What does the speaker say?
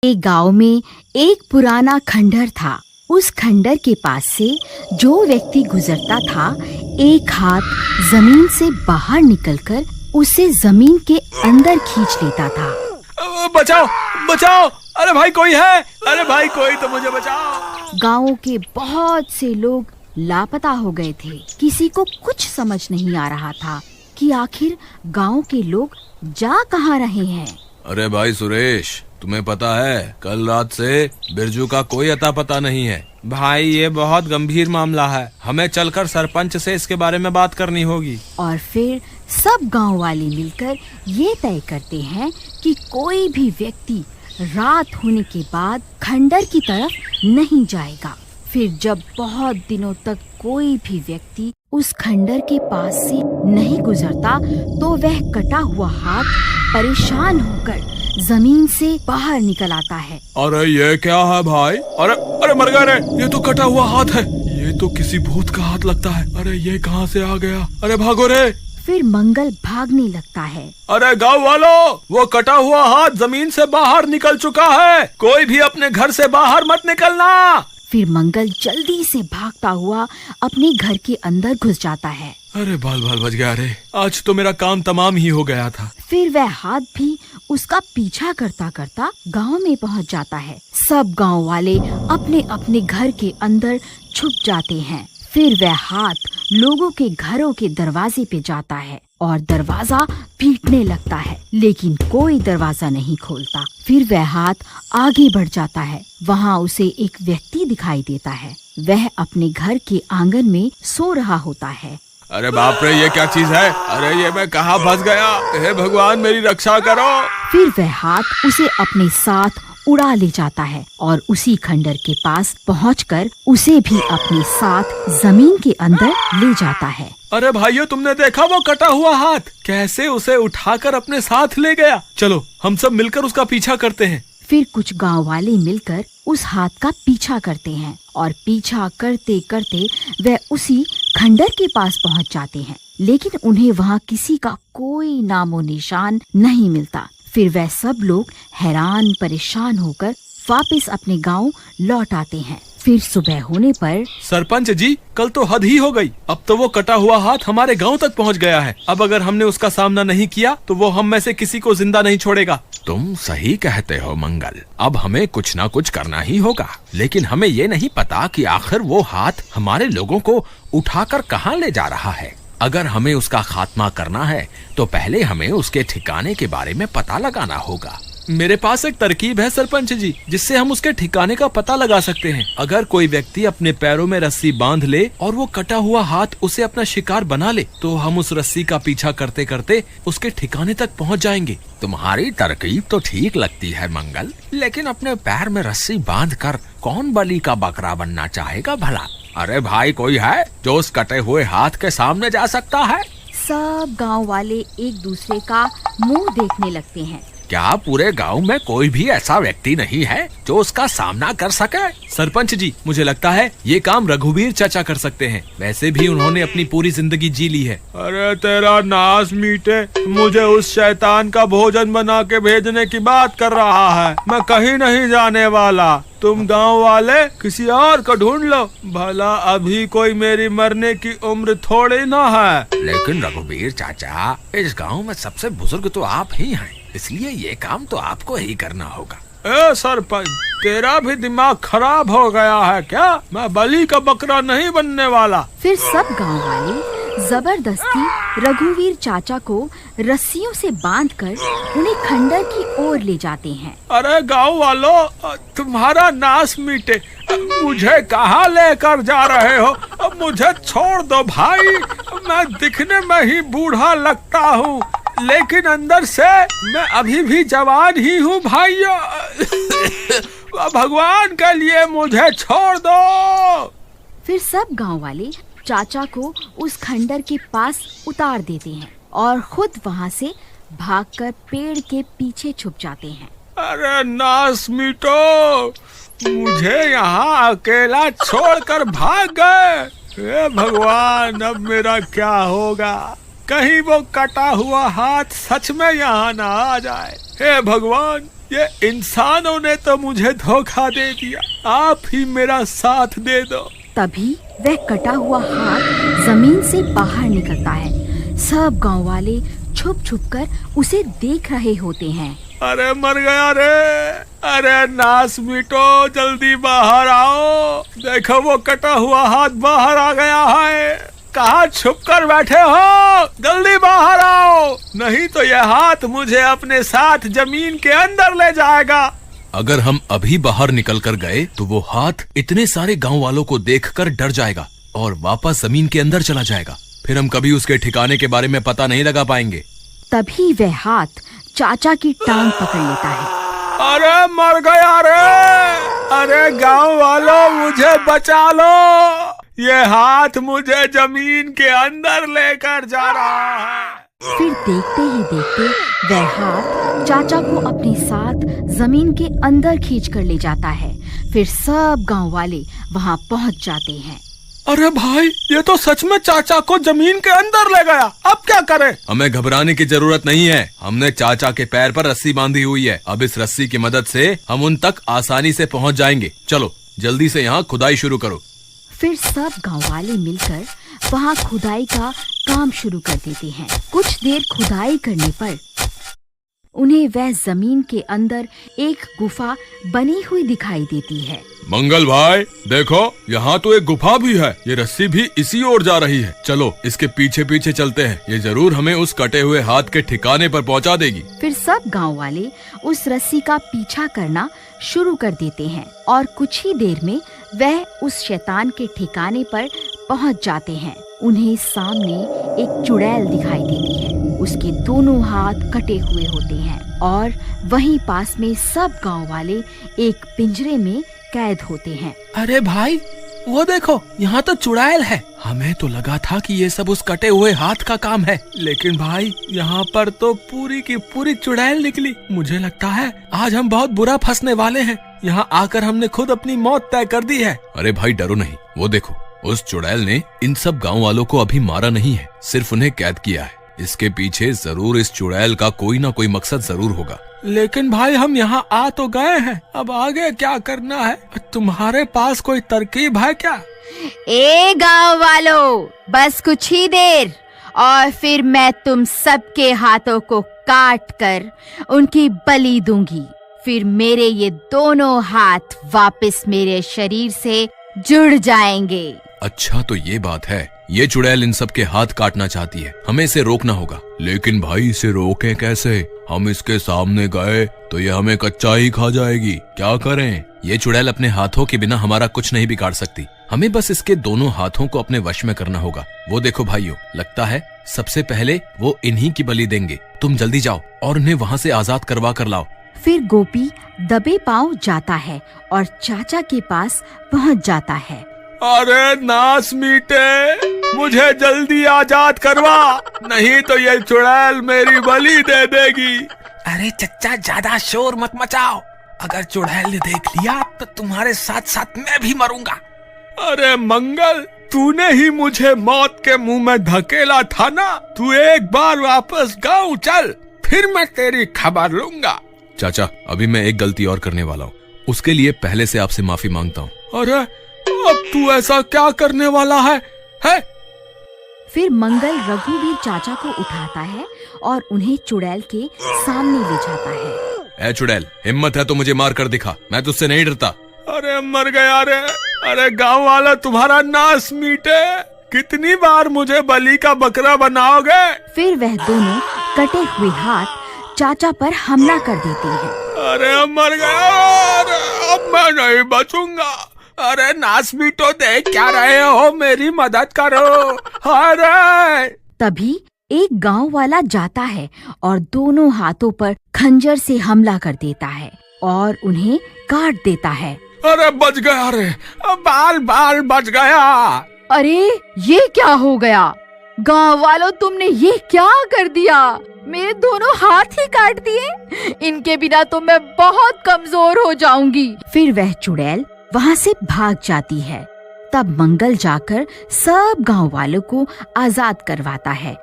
एक गांव में एक पुराना खंडहर था। उस खंडहर के पास से जो व्यक्ति गुजरता था, एक हाथ जमीन से बाहर निकलकर उसे जमीन के अंदर खींच लेता था। बचाओ बचाओ, अरे भाई कोई है, अरे भाई कोई तो मुझे बचाओ। गांव के बहुत से लोग लापता हो गए थे। किसी को कुछ समझ नहीं आ रहा था कि आखिर गांव के लोग जा कहाँ रहे हैं। अरे भाई सुरेश, तुम्हें पता है कल रात से बिरजू का कोई अता पता नहीं है। भाई ये बहुत गंभीर मामला है, हमें चलकर सरपंच से इसके बारे में बात करनी होगी। और फिर सब गांव वाले मिलकर ये तय करते हैं कि कोई भी व्यक्ति रात होने के बाद खंडहर की तरफ नहीं जाएगा। फिर जब बहुत दिनों तक कोई भी व्यक्ति उस खंडहर के पास से नहीं गुजरता, तो वह कटा हुआ हाथ परेशान होकर जमीन से बाहर निकल आता है। अरे ये क्या है भाई? अरे अरे मर गया रे, ये तो कटा हुआ हाथ है। ये तो किसी भूत का हाथ लगता है। अरे ये कहाँ से आ गया? अरे भागो रे। फिर मंगल भागने लगता है। अरे गाँव वालों, वो कटा हुआ हाथ जमीन से बाहर निकल चुका है, कोई भी अपने घर से बाहर मत निकलना। फिर मंगल जल्दी से भागता हुआ अपने घर के अंदर घुस जाता है। अरे बाल बाल बच गया रे, आज तो मेरा काम तमाम ही हो गया था। फिर वह हाथ भी उसका पीछा करता करता गांव में पहुंच जाता है। सब गांव वाले अपने अपने घर के अंदर छुप जाते हैं। फिर वह हाथ लोगों के घरों के दरवाजे पे जाता है और दरवाजा पीटने लगता है, लेकिन कोई दरवाजा नहीं खोलता। फिर वह हाथ आगे बढ़ जाता है। वहाँ उसे एक व्यक्ति दिखाई देता है। वह अपने घर के आंगन में सो रहा होता है। अरे बाप रे, ये क्या चीज है? अरे ये मैं कहाँ फंस गया? हे भगवान मेरी रक्षा करो। फिर वह हाथ उसे अपने साथ उड़ा ले जाता है और उसी खंडहर के पास पहुंचकर उसे भी अपने साथ जमीन के अंदर ले जाता है। अरे भाइयों, तुमने देखा वो कटा हुआ हाथ कैसे उसे उठाकर अपने साथ ले गया? चलो हम सब मिलकर उसका पीछा करते हैं। फिर कुछ गांव वाले मिलकर उस हाथ का पीछा करते हैं और पीछा करते करते वह उसी खंडहर के पास पहुंच जाते हैं, लेकिन उन्हें वहां किसी का कोई नामो निशान नहीं मिलता। फिर वह सब लोग हैरान परेशान होकर वापस अपने गांव लौट आते हैं। फिर सुबह होने पर सरपंच जी, कल तो हद ही हो गई। अब तो वो कटा हुआ हाथ हमारे गांव तक पहुंच गया है। अब अगर हमने उसका सामना नहीं किया तो वो हम में से किसी को जिंदा नहीं छोड़ेगा। तुम सही कहते हो मंगल, अब हमें कुछ ना कुछ करना ही होगा, लेकिन हमें ये नहीं पता कि आखिर वो हाथ हमारे लोगों को उठाकर कहाँ ले जा रहा है। अगर हमें उसका खात्मा करना है तो पहले हमें उसके ठिकाने के बारे में पता लगाना होगा। मेरे पास एक तरकीब है सरपंच जी, जिससे हम उसके ठिकाने का पता लगा सकते हैं। अगर कोई व्यक्ति अपने पैरों में रस्सी बांध ले और वो कटा हुआ हाथ उसे अपना शिकार बना ले, तो हम उस रस्सी का पीछा करते करते उसके ठिकाने तक पहुंच जाएंगे। तुम्हारी तरकीब तो ठीक लगती है मंगल, लेकिन अपने पैर में रस्सी बांधकर कौन बलि का बकरा बनना चाहेगा भला? अरे भाई, कोई है जो उस कटे हुए हाथ के सामने जा सकता है? सब गांव वाले एक दूसरे का मुंह देखने लगते हैं। क्या पूरे गांव में कोई भी ऐसा व्यक्ति नहीं है जो उसका सामना कर सके? सरपंच जी, मुझे लगता है ये काम रघुवीर चाचा कर सकते हैं। वैसे भी उन्होंने अपनी पूरी जिंदगी जी ली है। अरे तेरा नाश मीटे, मुझे उस शैतान का भोजन बना के भेजने की बात कर रहा है। मैं कहीं नहीं जाने वाला। तुम गांव वाले किसी और को ढूंढ लो, भला अभी कोई मेरी मरने की उम्र थोड़ी ना है। लेकिन रघुवीर चाचा, इस गांव में सबसे बुजुर्ग तो आप ही हैं, इसलिए ये काम तो आपको ही करना होगा। ए सरपंच, तेरा भी दिमाग खराब हो गया है क्या? मैं बलि का बकरा नहीं बनने वाला। फिर सब गांव वाले जबरदस्ती रघुवीर चाचा को रस्सियों से बांधकर उन्हें खंडहर की ओर ले जाते हैं। अरे गांव वालों, तुम्हारा नाश मीटे, मुझे कहाँ लेकर जा रहे हो? अब मुझे छोड़ दो भाई। मैं दिखने में ही बूढ़ा लगता हूँ, लेकिन अंदर से मैं अभी भी जवान ही हूँ भाइयों। भगवान के लिए मुझे छोड़ दो। फिर सब गांव वाले चाचा को उस खंडहर के पास उतार देते हैं और खुद वहाँ से भागकर पेड़ के पीछे छुप जाते हैं। अरे नाश मीटो, मुझे यहाँ अकेला छोड़कर भाग गए। हे भगवान, अब मेरा क्या होगा? कहीं वो कटा हुआ हाथ सच में यहाँ ना आ जाए। हे भगवान, ये इंसानों ने तो मुझे धोखा दे दिया, आप ही मेरा साथ दे दो। तभी वह कटा हुआ हाथ जमीन से बाहर निकलता है। सब गांव वाले छुप छुप कर उसे देख रहे होते हैं। अरे मर गया रे, अरे नास मिटो, जल्दी बाहर आओ, देखो वो कटा हुआ हाथ बाहर आ गया है। कहाँ छुप कर बैठे हो, जल्दी बाहर आओ, नहीं तो यह हाथ मुझे अपने साथ जमीन के अंदर ले जाएगा। अगर हम अभी बाहर निकल कर गए तो वो हाथ इतने सारे गांव वालों को देखकर डर जाएगा और वापस जमीन के अंदर चला जाएगा। फिर हम कभी उसके ठिकाने के बारे में पता नहीं लगा पाएंगे। तभी वह हाथ चाचा की टांग पकड़ लेता है। अरे मर गया रे, अरे गांव वालों मुझे बचा लो, ये हाथ मुझे जमीन के अंदर लेकर जा रहा है। फिर देखते ही देखते वह हाथ चाचा को अपने साथ जमीन के अंदर खींच कर ले जाता है। फिर सब गांव वाले वहां पहुंच जाते हैं। अरे भाई, ये तो सच में चाचा को जमीन के अंदर ले गया, अब क्या करें? हमें घबराने की जरूरत नहीं है, हमने चाचा के पैर पर रस्सी बांधी हुई है। अब इस रस्सी की मदद से हम उन तक आसानी से पहुंच जाएंगे। चलो जल्दी से यहाँ खुदाई शुरू करो। फिर सब गांव वाले मिलकर वहाँ खुदाई का काम शुरू कर देते हैं। कुछ देर खुदाई करने पर उन्हें वह जमीन के अंदर एक गुफा बनी हुई दिखाई देती है। मंगल भाई देखो, यहाँ तो एक गुफा भी है, ये रस्सी भी इसी ओर जा रही है। चलो इसके पीछे पीछे चलते हैं, ये जरूर हमें उस कटे हुए हाथ के ठिकाने पर पहुँचा देगी। फिर सब गांव वाले उस रस्सी का पीछा करना शुरू कर देते हैं और कुछ ही देर में वह उस शैतान के ठिकाने पर पहुँच जाते हैं। उन्हें सामने एक चुड़ैल दिखाई देती है, उसके दोनों हाथ कटे हुए होते हैं और वहीं पास में सब गांव वाले एक पिंजरे में कैद होते हैं। अरे भाई वो देखो, यहाँ तो चुड़ैल है। हमें तो लगा था कि ये सब उस कटे हुए हाथ का काम है, लेकिन भाई यहाँ पर तो पूरी की पूरी चुड़ैल निकली। मुझे लगता है आज हम बहुत बुरा फंसने वाले हैं। यहाँ आकर हमने खुद अपनी मौत तय कर दी है। अरे भाई डरो नहीं, वो देखो उस चुड़ैल ने इन सब गांव वालों को अभी मारा नहीं है, सिर्फ उन्हें कैद किया है। इसके पीछे जरूर इस चुड़ैल का कोई ना कोई मकसद जरूर होगा। लेकिन भाई हम यहाँ आ तो गए हैं, अब आगे क्या करना है? तुम्हारे पास कोई तरकीब है क्या? ए गांव वालों, बस कुछ ही देर और फिर मैं तुम सबके हाथों को काट कर उनकी बलि दूंगी। फिर मेरे ये दोनों हाथ वापस मेरे शरीर से जुड़ जाएंगे। अच्छा तो ये बात है, ये चुड़ैल इन सब के हाथ काटना चाहती है, हमें इसे रोकना होगा। लेकिन भाई इसे रोके कैसे? हम इसके सामने गए तो ये हमें कच्चा ही खा जाएगी, क्या करें? ये चुड़ैल अपने हाथों के बिना हमारा कुछ नहीं बिगाड़ सकती, हमें बस इसके दोनों हाथों को अपने वश में करना होगा। वो देखो भाइयों, लगता है सबसे पहले वो इन्हीं की बलि देंगे। तुम जल्दी जाओ और उन्हें वहाँ से आजाद करवा कर लाओ। फिर गोपी दबे पांव जाता है और चाचा के पास पहुँच जाता है। अरे नास मीटे, मुझे जल्दी आजाद करवा, नहीं तो ये चुड़ैल मेरी बलि दे देगी। अरे चच्चा ज्यादा शोर मत मचाओ, अगर चुड़ैल ने देख लिया तो तुम्हारे साथ साथ मैं भी मरूंगा। अरे मंगल, तूने ही मुझे मौत के मुंह में धकेला था ना, तू एक बार वापस गाँव चल, फिर मैं तेरी खबर लूंगा। चाचा अभी मैं एक गलती और करने वाला हूँ, उसके लिए पहले से आपसे माफी मांगता हूँ। अरे अब तू ऐसा क्या करने वाला है? फिर मंगल रघुवीर चाचा को उठाता है और उन्हें चुड़ैल के सामने ले जाता है। ए चुड़ैल, हिम्मत है तो मुझे मार कर दिखा, मैं तुझसे नहीं डरता। अरे मर गया रे, अरे गांव वाला तुम्हारा नाश मीटे, कितनी बार मुझे बलि का बकरा बनाओगे? फिर वह दोनों कटे हुए हाथ चाचा पर हमला कर देते हैं। अरे मर गया, अरे अब मैं नहीं बचूंगा। अरे नास मीटो, देख क्या रहे हो, मेरी मदद करो। अरे तभी एक गांव वाला जाता है और दोनों हाथों पर खंजर से हमला कर देता है और उन्हें काट देता है। अरे बच गया रे, बाल बाल बच गया। अरे ये क्या हो गया? गांव वालों, तुमने ये क्या कर दिया? मेरे दोनों हाथ ही काट दिए, इनके बिना तो मैं बहुत कमजोर हो जाऊंगी। फिर वह चुड़ैल वहाँ से भाग जाती है। तब मंगल जाकर सब गांव वालों को आजाद करवाता है